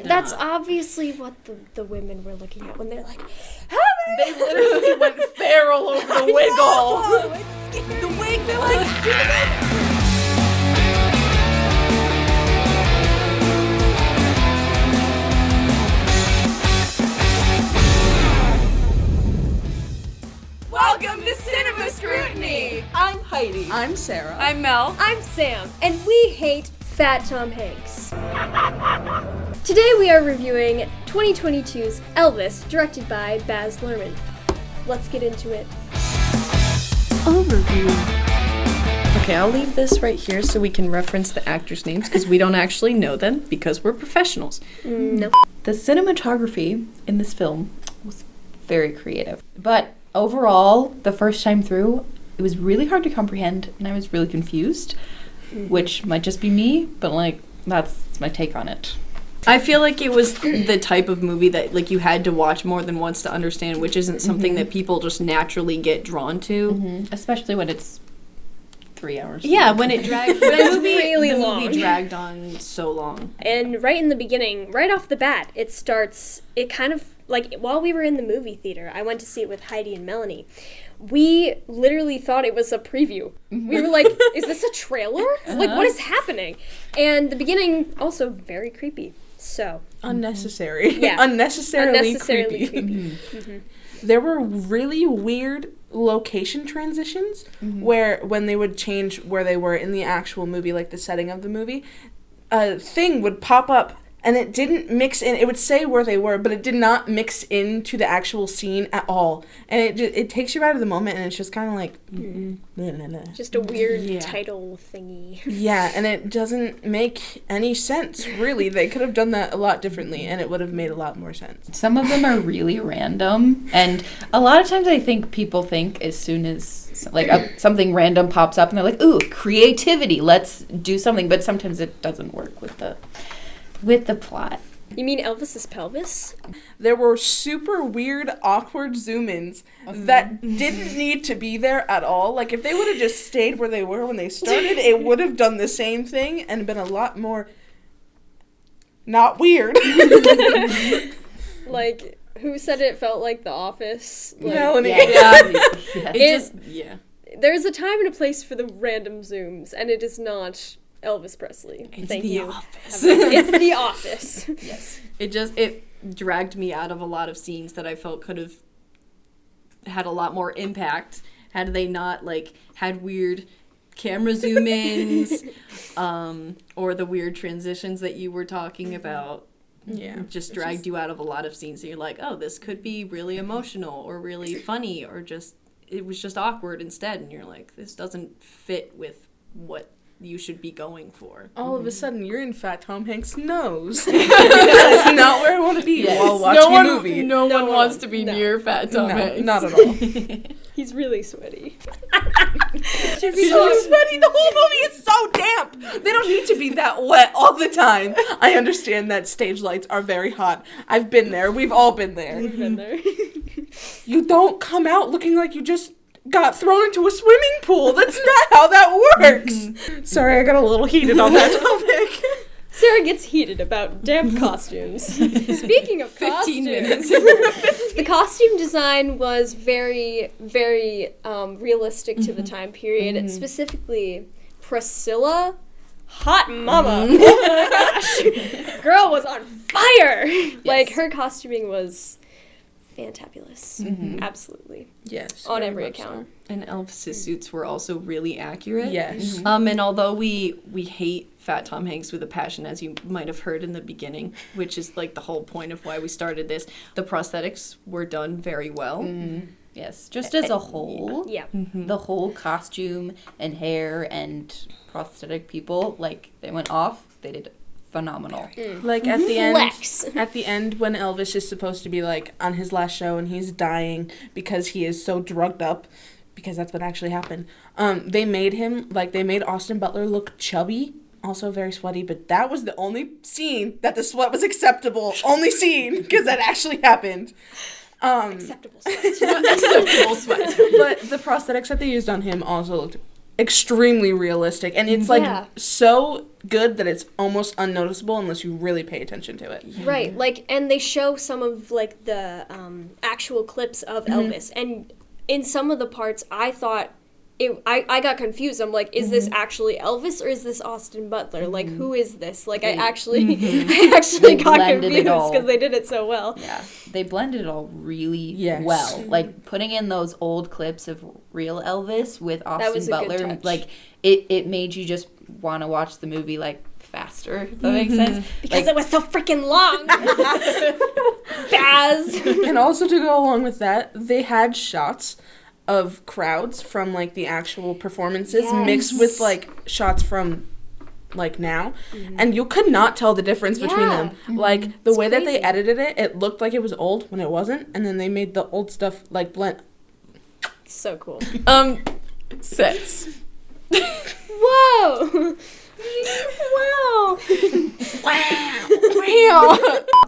That's obviously what the women were looking at when they're like, they literally went feral over the wiggle. The wig, they're like, Welcome to Sinema Scrutiny. I'm Heidi. I'm Sarah. I'm Mel. I'm Sam, and we hate Fat Tom Hanks. Today we are reviewing 2022's ELVIS, directed by Baz Luhrmann. Let's get into it. Overview. Okay, I'll leave this right here so we can reference the actors' names because we don't actually know them because we're professionals. No. The cinematography in this film was very creative. But overall, the first time through, it was really hard to comprehend and I was really confused, which might just be me, but that's my take on it. I feel like it was the type of movie that you had to watch more than once to understand, which isn't something that people just naturally get drawn to. Especially when it's 3 hours. Yeah, when it dragged. It's really long. The movie dragged on so long. And right in the beginning, right off the bat, it kind of, while we were in the movie theater, I went to see it with Heidi and Melanie. We literally thought it was a preview. We were like, is this a trailer? What is happening? And the beginning, also very creepy. So. Unnecessary. Yeah. Unnecessarily creepy. There were really weird location transitions where when they would change where they were in the actual movie, like the setting of the movie, a thing would pop up and it didn't mix in. It would say where they were, but it did not mix into the actual scene at all. And it takes you out of the moment, and it's just kind of like... Just a weird title thingy. Yeah, and it doesn't make any sense, really. They could have done that a lot differently, and it would have made a lot more sense. Some of them are really random, and a lot of times I think people think as soon as something random pops up, and they're like, ooh, creativity, let's do something. But sometimes it doesn't work with the plot. You mean Elvis's pelvis? There were super weird, awkward zoom-ins that didn't need to be there at all. Like, if they would have just stayed where they were when they started, it would have done the same thing and been a lot more not weird. Who said it felt like The Office? Melanie. Yeah. There's a time and a place for the random zooms, and it is not Elvis Presley. Thank you. Office. It's The Office. Yes. It dragged me out of a lot of scenes that I felt could have had a lot more impact had they not had weird camera zoom-ins or the weird transitions that you were talking about. Yeah. Just dragged you out of a lot of scenes and you're like, oh, this could be really emotional or really funny or it was just awkward instead, and you're like, this doesn't fit with what you should be going for. All of a sudden, you're in Fat Tom Hanks' nose. That is not where I want to be while watching a movie. No one wants to be near Fat Tom Hanks. Not at all. He's really sweaty. He's so sweaty. The whole movie is so damp. They don't need to be that wet all the time. I understand that stage lights are very hot. I've been there. We've all been there. We've been there. You don't come out looking like you just got thrown into a swimming pool. That's not how that works. Sorry, I got a little heated on that topic. Sarah gets heated about damp costumes. Speaking of 15 minutes. The costume design was very, very realistic to the time period. Specifically, Priscilla, hot mama. Oh my gosh. Girl was on fire. Yes. Her costuming was fantabulous. Absolutely. Yes. On every account. So. And Elvis's suits were also really accurate. Yes. And although we hate Fat Tom Hanks with a passion, as you might have heard in the beginning, which is the whole point of why we started this, the prosthetics were done very well. Yes, just as a whole. Yeah. The whole costume and hair and prosthetic people, they went off. They did phenomenal. At the end when Elvis is supposed to be on his last show and he's dying because he is so drugged up, because that's what actually happened. They made him they made Austin Butler look chubby, also very sweaty, but that was the only scene that the sweat was acceptable. Only scene, because that actually happened. Acceptable sweat. Acceptable sweat. But the prosthetics that they used on him also looked extremely realistic, and it's so good that it's almost unnoticeable unless you really pay attention to it. Right, like, and they show some of like the actual clips of Elvis, and in some of the parts I thought I got confused. I'm like, is this actually Elvis or is this Austin Butler? Like, who is this? Like, I actually got confused because they did it so well. Yeah, they blended it all really well. Like, putting in those old clips of real Elvis with Austin Butler, like, it made you just want to watch the movie, like, faster, if that makes sense. Because it was so freaking long. Baz. And also to go along with that, they had shots of crowds from, like, the actual performances mixed with, like, shots from, like, now. And you could not tell the difference between them. Like, the way that they edited it, it looked like it was old when it wasn't. And then they made the old stuff, like, blend. So cool. Sets. Whoa! Wow.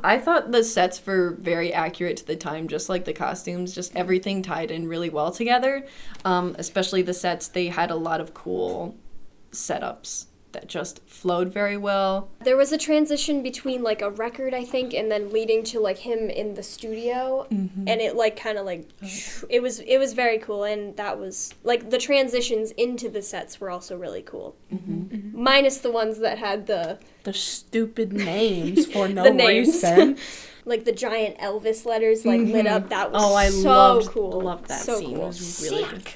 I thought the sets were very accurate to the time, just like the costumes. Just everything tied in really well together. Especially the sets, they had a lot of cool setups that just flowed very well. There was a transition between, like, a record, I think, and then leading to, like, him in the studio, and it, like, kind of, like, it was very cool, and that was, like, the transitions into the sets were also really cool. Minus the ones that had the stupid names for no reason. Like, the giant Elvis letters, like, lit up. That was cool. Loved that so scene. Cool. It was really good.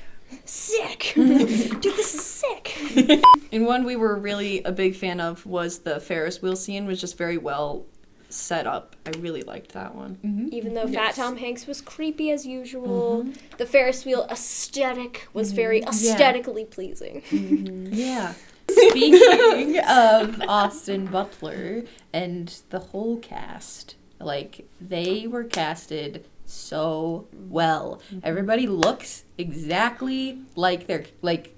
Sick. Dude, this is sick. And one we were really a big fan of was the Ferris wheel scene, was just very well set up. I really liked that one. Even though Fat Tom Hanks was creepy as usual, the Ferris wheel aesthetic was very aesthetically pleasing. Yeah. Speaking of Austin Butler and the whole cast, like, they were casted so well. Everybody looks exactly like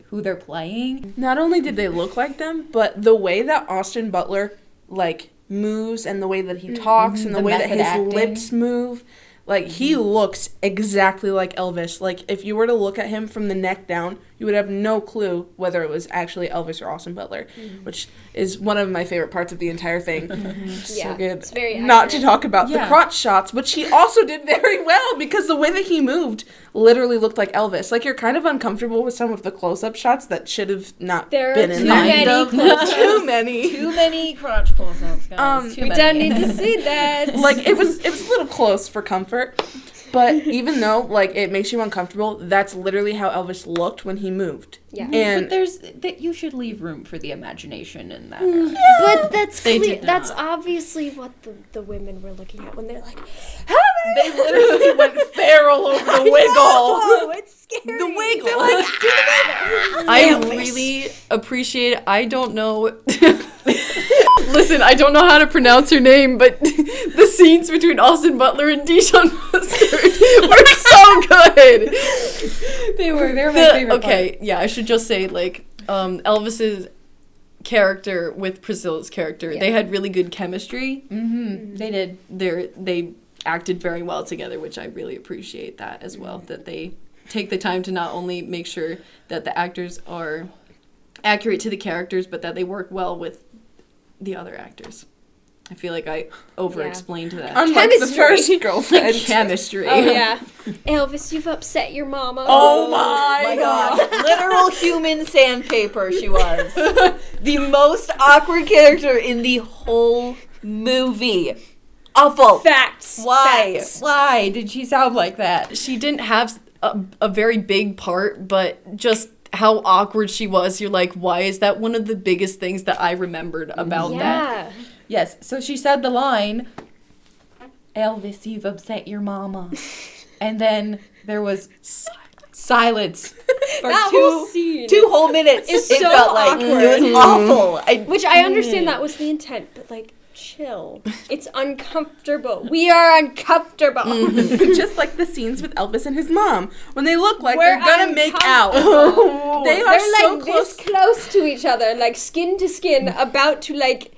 who they're playing. Not only did they look like them, but the way that Austin Butler, like, moves and the way that he talks and the way that his lips move, like, he looks exactly like Elvis. Like, if you were to look at him from the neck down, you would have no clue whether it was actually Elvis or Austin Butler, which is one of my favorite parts of the entire thing. So good. It's very accurate. Not to talk about the crotch shots, which he also did very well, because the way that he moved literally looked like Elvis. Like, you're kind of uncomfortable with some of the close-up shots that should have not been in there. Too many crotch close-ups, guys. We don't need to see that. Like, it was a little close for comfort. But even though, like, it makes you uncomfortable, that's literally how Elvis looked when he moved. Yeah. And But you should leave room for the imagination in that. But that's obviously what the women were looking at when they're like, they literally went feral over the wiggle. Oh, it's scary. The wiggle. Like, I really appreciate it. I don't know. Listen, I don't know how to pronounce her name, but the scenes between Austin Butler and Dijon Mustard were so good. They were my favorite part. Yeah, I should just say, like, Elvis's character with Priscilla's character, they had really good chemistry. They did. They acted very well together, which I really appreciate that as well, that they take the time to not only make sure that the actors are accurate to the characters, but that they work well with the other actors. I feel like I over-explained that. Unlike the first girlfriend. Chemistry. Oh, yeah. Elvis, you've upset your mama. Oh my God. Literal human sandpaper she was. The most awkward character in the whole movie. Awful. Facts. Why? Facts. Why did she sound like that? She didn't have a very big part, but just how awkward she was, you're like, why is that one of the biggest things that I remembered about that? Yes, so she said the line, Elvis, you've upset your mama. And then there was silence for That whole scene 2 whole minutes. is It so felt like awkward. it was awful. Which I understand that was the intent, but, like, chill. It's uncomfortable. We are uncomfortable. Just like the scenes with Elvis and his mom, when they look like they're gonna make out. They are They're so like this close to each other, like skin to skin, about to, like,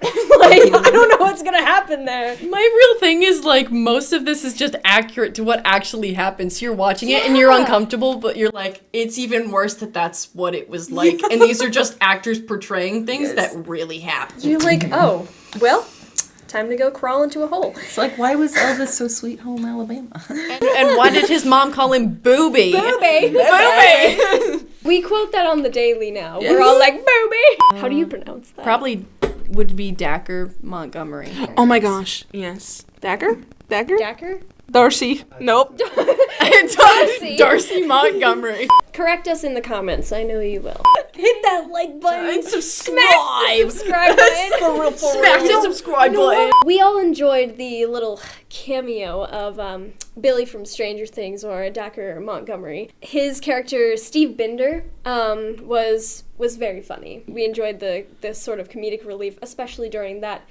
I don't know what's gonna happen there. My real thing is, like, most of this is just accurate to what actually happens. So you're watching it and you're uncomfortable, but you're like, it's even worse that that's what it was like. And these are just actors portraying things that really happened. You're like, oh, well, time to go crawl into a hole. It's like, why was Elvis so Sweet Home Alabama? And why did his mom call him Booby? Booby! We quote that on the daily now. We're all like, Booby! How do you pronounce that? Probably would be Dacker Montgomery. Oh my gosh. Yes. Dagger? Dacker? Darcy. Nope. Darcy. Darcy Montgomery. Correct us in the comments. I know you will. Hit that like button. And subscribe. Smash the subscribe button. For real. Smash the subscribe button. We all enjoyed the little cameo of Billy from Stranger Things, or Dacker Montgomery. His character, Steve Binder, was very funny. We enjoyed the sort of comedic relief, especially during that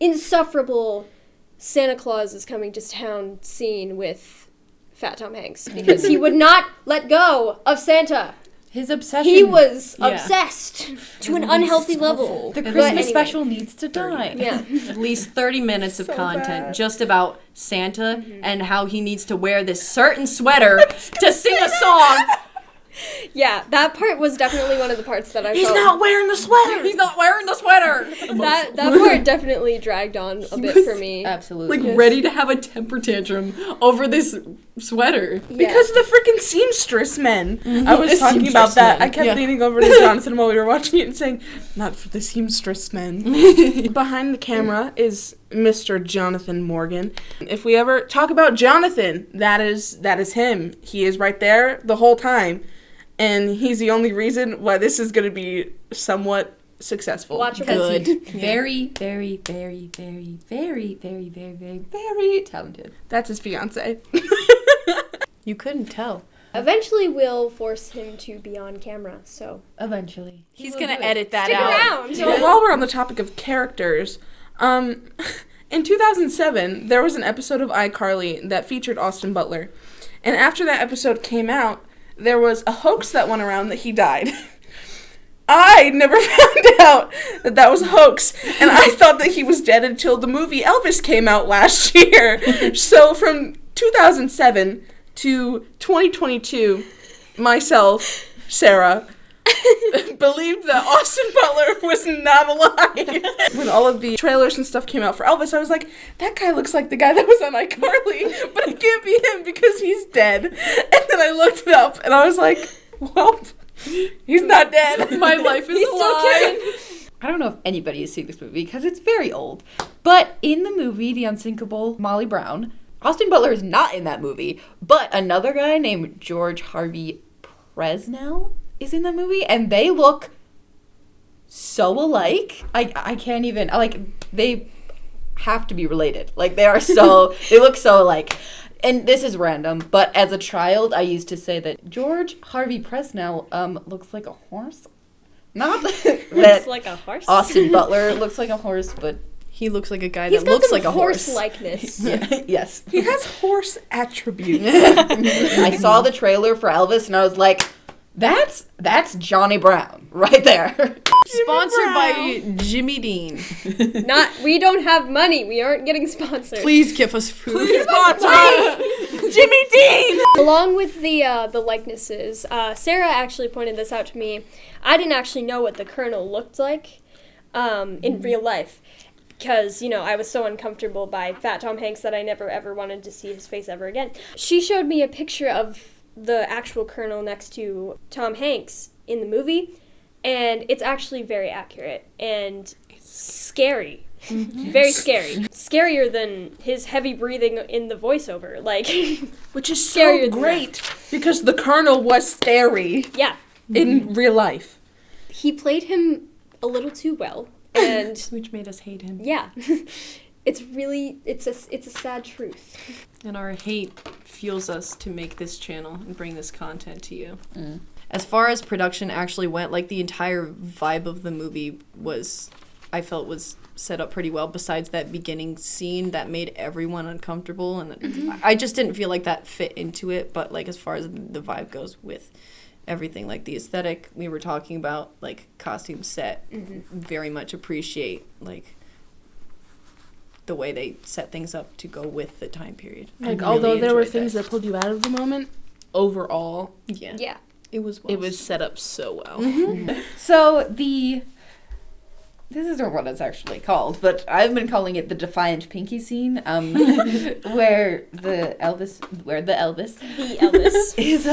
insufferable Santa Claus is coming to town scene with Fat Tom Hanks, because he would not let go of Santa. His obsession. He was obsessed to an unhealthy level. The Christmas special needs to die. Yeah. At least 30 minutes of content just about Santa and how he needs to wear this certain sweater to sing a song. Yeah, that part was definitely one of the parts that I He's felt... not wearing the sweater. He's not wearing the sweater. That part definitely dragged on a bit for me. Absolutely. Like, ready to have a temper tantrum over this sweater. Because of the freaking seamstress men. I was The talking about seamstress that. men. I kept Yeah. leaning over to Jonathan while we were watching it and saying, not for the seamstress men. Behind the camera is Mr. Jonathan Morgan. If we ever talk about Jonathan, that is him. He is right there the whole time. And he's the only reason why this is going to be somewhat successful. Watchable. Good. Very, very, very, very, very, very, very, very, very talented. That's his fiance. You couldn't tell. Eventually we'll force him to be on camera, so... Eventually. He's going to edit that Stick out. around! Well, while we're on the topic of characters, in 2007, there was an episode of iCarly that featured Austin Butler. And after that episode came out, there was a hoax that went around that he died. I never found out that was a hoax, and I thought that he was dead until the movie Elvis came out last year. So from 2007 to 2022, myself, Sarah, believed that Austin Butler was not alive. When all of the trailers and stuff came out for Elvis, I was like, that guy looks like the guy that was on iCarly, but it can't be him because he's dead. And then I looked it up, and I was like, well, he's not dead. My life is alive. I don't know if anybody has seen this movie because it's very old. But in the movie, The Unsinkable Molly Brown, Austin Butler is not in that movie, but another guy named George Harvey Presnell is in the movie, and they look so alike. I can't even, like, they have to be related. Like, they are so, they look so alike. And this is random, but as a child, I used to say that George Harvey Presnell looks like a horse. Not that Looks like a horse? Austin Butler looks like a horse, but He looks like a guy He's that got looks some like a horse. horse-likeness. yes. He has horse attributes. I saw the trailer for Elvis, and I was like, that's Johnny Brown right there. Sponsored by Jimmy Dean. We don't have money. We aren't getting sponsored. Please give us food. Jimmy Dean! Along with the likenesses, Sarah actually pointed this out to me. I didn't actually know what the Colonel looked like in real life. Because, I was so uncomfortable by Fat Tom Hanks that I never ever wanted to see his face ever again. She showed me a picture of the actual Colonel next to Tom Hanks in the movie, and it's actually very accurate and scary. Mm-hmm. Very scary. Scarier than his heavy breathing in the voiceover. Which is Scarier so than great, because the Colonel was scary Yeah. in real life. He played him a little too well, and Which made us hate him. yeah. It's a sad truth. And our hate fuels us to make this channel and bring this content to you. As far as production actually went, the entire vibe of the movie I felt was set up pretty well, besides that beginning scene that made everyone uncomfortable. And I just didn't feel like that fit into it. But, as far as the vibe goes with everything, the aesthetic we were talking about, costume set, very much appreciate, the way they set things up to go with the time period. Like, I although really there were enjoyed things that pulled you out of the moment, overall, Yeah. it was set up so well. So this isn't what it's actually called, but I've been calling it the Defiant Pinky scene, where the Elvis is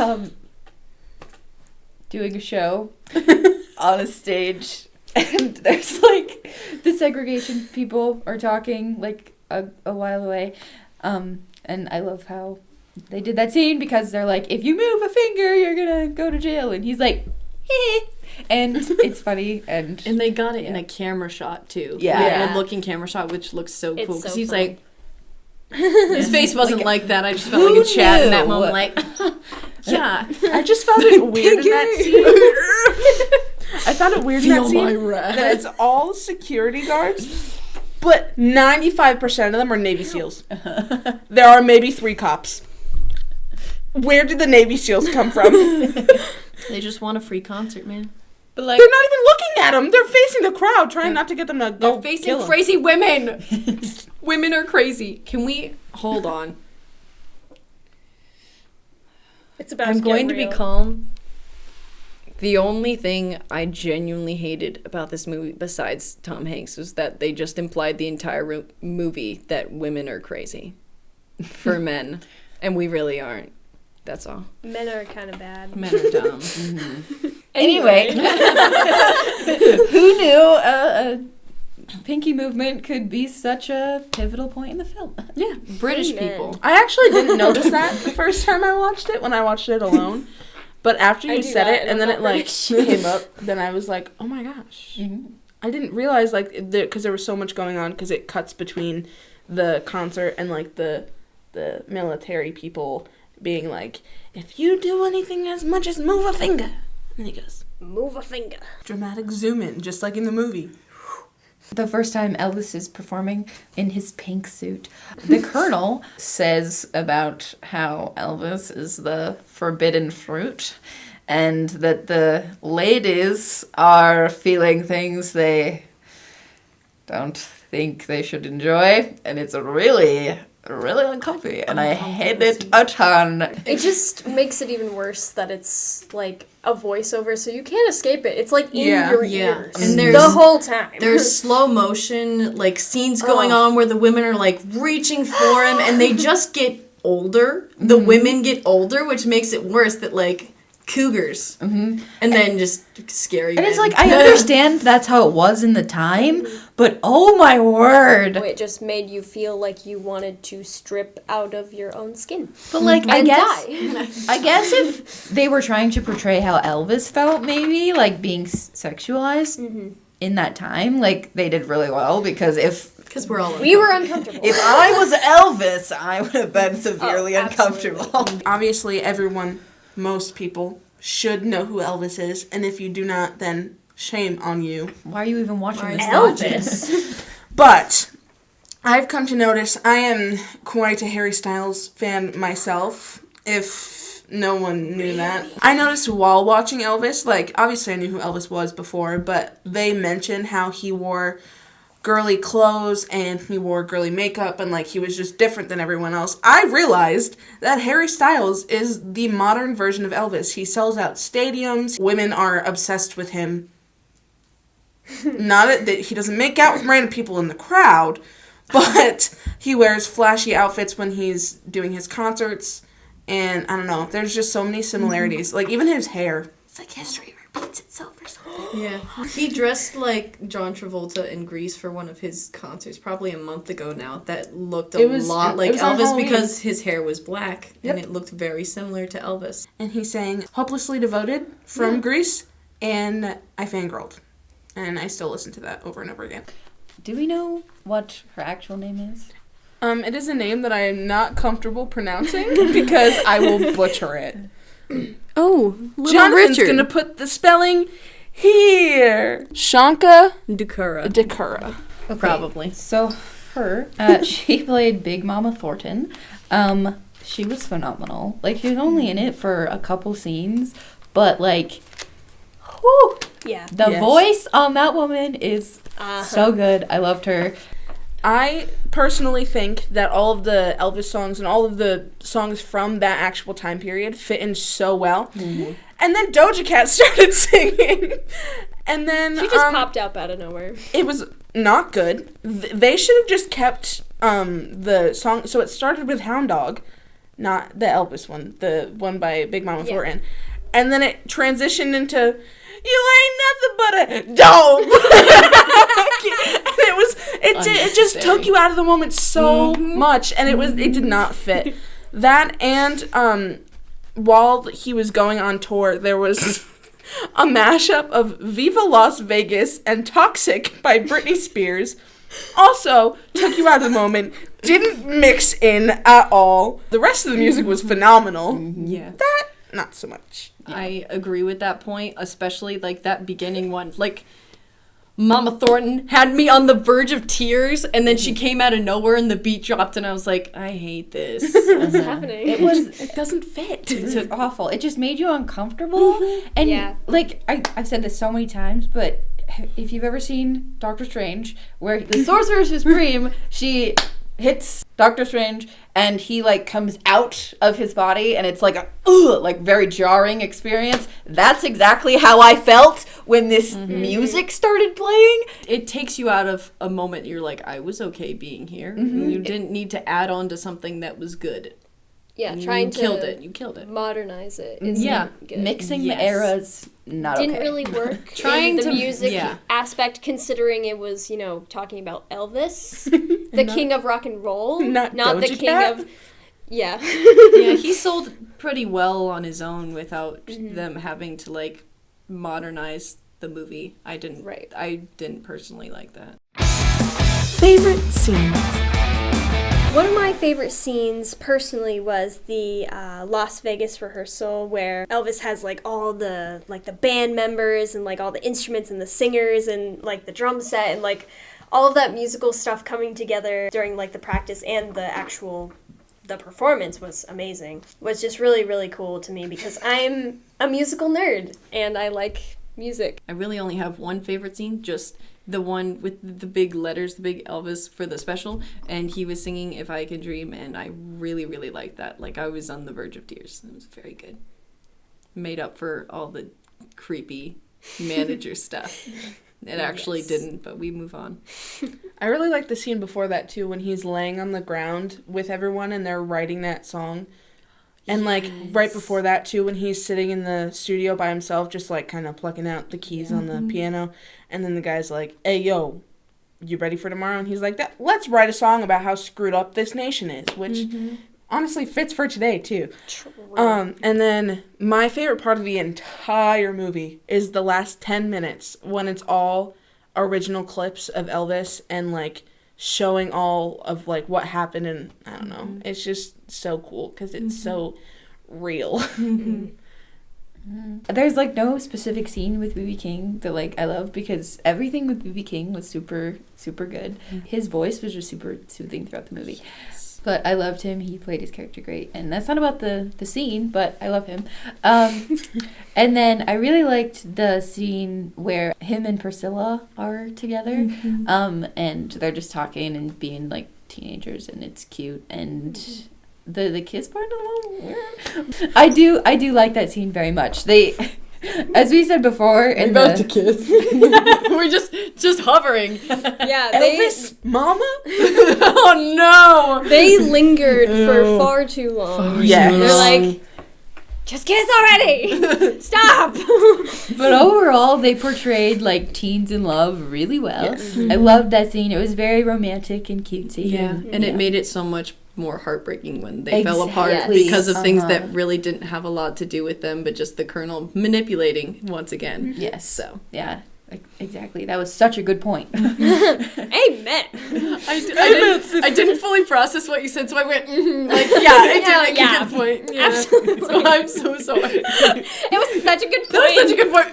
doing a show on a stage, and there's like the segregation people are talking like a while away, and I love how they did that scene because they're like, if you move a finger, you're gonna go to jail, and he's like, hee. And it's funny, and they got it in a camera shot too. Yeah. Like a looking camera shot, which looks so It's cool so because he's funny. like, his face wasn't like that. I just felt like who a chat in that knew? moment, like, yeah. I just found it weird in that scene. I found it weird in that scene that it's all security guards, but 95% of them are Navy SEALs. There are maybe 3 cops. Where did the Navy SEALs come from? They just want a free concert, man. but like They're not even looking at them. They're facing the crowd, trying not to get them to go They're facing kill 'em. crazy women. Women are crazy. Can we hold on? It's about I'm to get going to be real. calm. The only thing I genuinely hated about this movie, besides Tom Hanks, was that they just implied the entire movie that women are crazy for men, and we really aren't. That's all. Men are kind of bad. Men are dumb. Anyway, who knew a pinky movement could be such a pivotal point in the film? Yeah, British Amen. people. I actually didn't notice that the first time I watched it, when I watched it alone. But after I you do said that, it, and and then I'm it, not like, came up, then I was like, oh my gosh. I didn't realize, like, because there was so much going on, because it cuts between the concert and, like, the military people being like, if you do anything as much as move a finger. And he goes, Move a finger. dramatic zoom in, just like in the movie. The first time Elvis is performing in his pink suit, the Colonel says about how Elvis is the forbidden fruit and that the ladies are feeling things they don't think they should enjoy, and it's really uncomfy, and I hate it a ton. It just makes it even worse that it's like a voiceover, so you can't escape it. It's like in your ears And the whole time. There's slow motion, like, scenes going on where the women are, like, reaching for him, and they just get older. The women get older, which makes it worse that, like, cougars. And then just scary And it's men. like, I understand that's how it was in the time, but oh my word. It just made you feel like you wanted to strip out of your own skin. But like, I And guess die. I guess if they were trying to portray how Elvis felt, maybe, like being sexualized in that time, like they did really well, because Because we're all We were uncomfortable. if I was Elvis, I would have been severely absolutely. uncomfortable. Obviously, most people should know who Elvis is, and if you do not, then shame on you. Why are you even watching this? Elvis. But I've come to notice I am quite a Harry Styles fan myself, if no one knew that. I noticed while watching Elvis, like, obviously I knew who Elvis was before, but they mentioned how he wore girly clothes and he wore girly makeup and, like, he was just different than everyone else. I realized that Harry Styles is the modern version of Elvis. He sells out stadiums. Women are obsessed with him. Not that he doesn't make out with random people in the crowd, but he wears flashy outfits when he's doing his concerts. And I don't know, there's just so many similarities. Like, even his hair. It's like history repeats itself or something. Yeah. He dressed like John Travolta in Grease for one of his concerts, probably a month ago now, that looked a lot like was on Elvis Halloween. because his hair was black, Yep. and it looked very similar to Elvis. And he sang Hopelessly Devoted from Grease, and I fangirled. And I still listen to that over and over again. Do we know what her actual name is? It is a name that I am not comfortable pronouncing because I will butcher it. Oh, Jonathan's gonna put the spelling here. Shanka Dakura. Dakura. Okay, Probably. So her, she played Big Mama Thornton. She was phenomenal. Like, she was only in it for a couple scenes, but like, whew, Yeah. the Yes. voice on that woman is so good. I loved her. I personally think that all of the Elvis songs and all of the songs from that actual time period fit in so well. Mm-hmm. And then Doja Cat started singing. And then she just popped up out of nowhere. It was not good. They should have just kept the song. So it started with Hound Dog, not the Elvis one, the one by Big Mama Thornton. And then it transitioned into "You Ain't Nothing But a Dog." And it just took you out of the moment so much, and it did not fit. That and while he was going on tour, there was a mashup of Viva Las Vegas and Toxic by Britney Spears. Also took you out of the moment, didn't mix in at all. The rest of the music was phenomenal. Yeah. That, not so much. Yeah. I agree with that point, especially like that beginning one. Like, Mama Thornton had me on the verge of tears, and then she came out of nowhere and the beat dropped, and I was like, I hate this. What's happening? It doesn't fit. It's awful. It just made you uncomfortable. And like I've said this so many times, but if you've ever seen Doctor Strange, where the Sorcerer Supreme, she hits Doctor Strange and he like comes out of his body and it's like a like very jarring experience. That's exactly how I felt when this music started playing. It takes you out of a moment. You're like, I was okay being here. You didn't need to add on to something that was good. Yeah, You trying killed it. modernize it is good. Mixing the eras, not Didn't okay. really work. Trying in the to- music yeah. aspect, considering it was, talking about Elvis, the king of rock and roll, not the Doja king Cat? of... Yeah. Yeah, he sold pretty well on his own without them having to like modernize the movie. I didn't personally like that. Favorite scenes? One of my favorite scenes, personally, was the Las Vegas rehearsal where Elvis has, like, all the, like, the band members and, like, all the instruments and the singers and, like, the drum set and, like, all of that musical stuff coming together during, like, the practice and the performance was amazing. Was just really, really cool to me because I'm a musical nerd and I like music. I really only have one favorite scene, just the one with the big letters, the big Elvis for the special, and he was singing If I Can Dream, and I really, really liked that. Like, I was on the verge of tears. It was very good. Made up for all the creepy manager stuff. It actually didn't, but we move on. I really like the scene before that, too, when he's laying on the ground with everyone and they're writing that song. And, like, right before that, too, when he's sitting in the studio by himself, just, like, kind of plucking out the keys on the piano. And then the guy's like, hey, yo, you ready for tomorrow? And he's like, let's write a song about how screwed up this nation is, which honestly fits for today, too. True. And then my favorite part of the entire movie is the last 10 minutes when it's all original clips of Elvis and, like, showing all of, like, what happened, and I don't know. It's just so cool because it's so real. There's like no specific scene with B.B. King that like I love because everything with B.B. King was super, super good. His voice was just super soothing throughout the movie. But I loved him. He played his character great. And that's not about the scene, but I love him. And then I really liked the scene where him and Priscilla are together. And they're just talking and being like teenagers, and it's cute. And the kiss part a little weird. I do like that scene very much. They, as we said before, in We're about to kiss. We're just hovering. Yeah, Elvis, Mama? Oh no! they lingered for far too long. Yes. They're like, just kiss already! Stop! But overall, they portrayed like teens in love really well. Yes. I loved that scene. It was very romantic and cutesy. Yeah, and it made it so much more heartbreaking when they fell apart Exactly. because of things that really didn't have a lot to do with them, but just the Colonel manipulating once again. Yes. So Yeah. Exactly. That was such a good point. Amen. I didn't fully process what you said, so I went like, yeah, it did make a good point. Yeah. Absolutely. So I'm so sorry. It was such a good point. That was such a good point.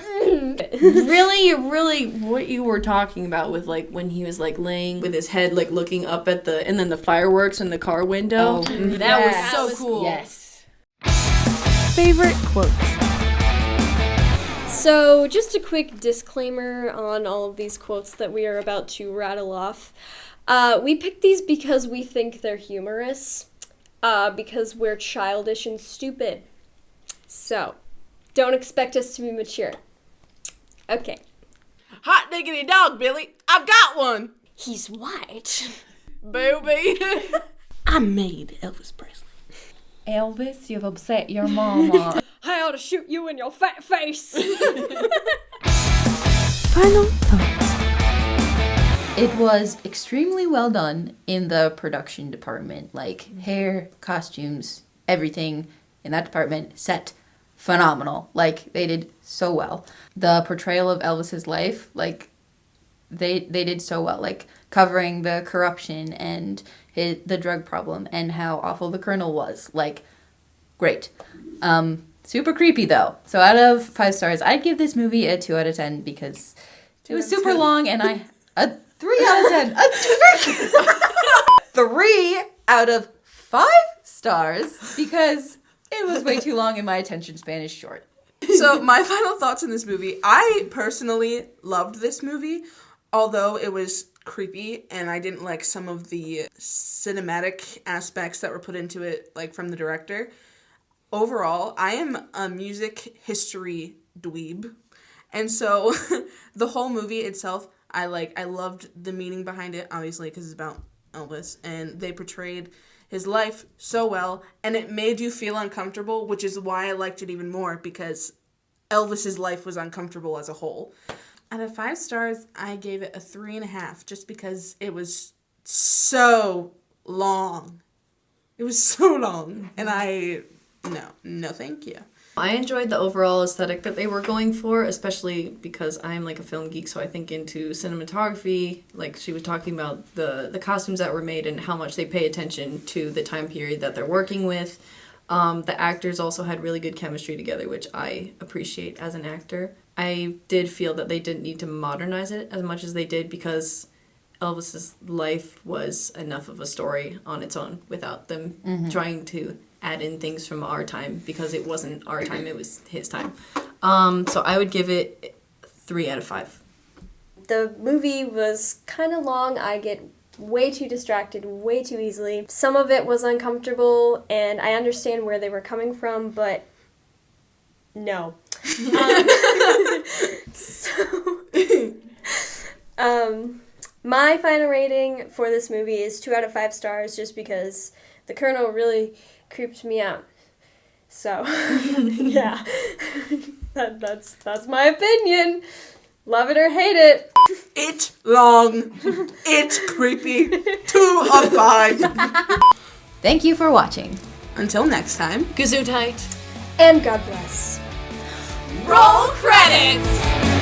Really, what you were talking about with like when he was like laying with his head like looking up at and then the fireworks in the car window. That was so cool. Yes. Favorite quotes? So, just a quick disclaimer on all of these quotes that we are about to rattle off. We picked these because we think they're humorous, because we're childish and stupid. So, don't expect us to be mature. Okay. Hot diggity dog, Billy. I've got one. He's white. Booby. I made Elvis Presley. Elvis, you've upset your mama. I ought to shoot you in your fat face. Final thoughts. It was extremely well done in the production department. Like, hair, costumes, everything in that department, set, phenomenal. Like, they did so well. The portrayal of Elvis's life, like, they did so well. Like, covering the corruption and the drug problem and how awful the colonel was. Like, great. Super creepy, though. So out of 5 stars, I'd give this movie a 2 out of 10 because it was super long, and a 3 out of 10. 3 out of 5 stars because it was way too long and my attention span is short. So my final thoughts on this movie. I personally loved this movie, although it was creepy and I didn't like some of the cinematic aspects that were put into it, like from the director. Overall, I am a music history dweeb. And so the whole movie itself, I loved the meaning behind it, obviously, because it's about Elvis. And they portrayed his life so well, and it made you feel uncomfortable, which is why I liked it even more, because Elvis's life was uncomfortable as a whole. Out of 5 stars, I gave it a 3.5, just because it was so long. It was so long, and no, thank you. I enjoyed the overall aesthetic that they were going for, especially because I'm like a film geek, so I think into cinematography. Like she was talking about the costumes that were made and how much they pay attention to the time period that they're working with. The actors also had really good chemistry together, which I appreciate as an actor. I did feel that they didn't need to modernize it as much as they did because Elvis's life was enough of a story on its own without them trying to add in things from our time, because it wasn't our time, it was his time. So I would give it 3 out of 5. The movie was kind of long. I get way too distracted way too easily. Some of it was uncomfortable, and I understand where they were coming from, but no. My final rating for this movie is 2 out of 5 stars, just because the Colonel really creeped me out. So, yeah. That's my opinion. Love it or hate it. It long. It creepy. 2 of 5. Thank you for watching. Until next time. Gazoontite. And God bless. Roll credits!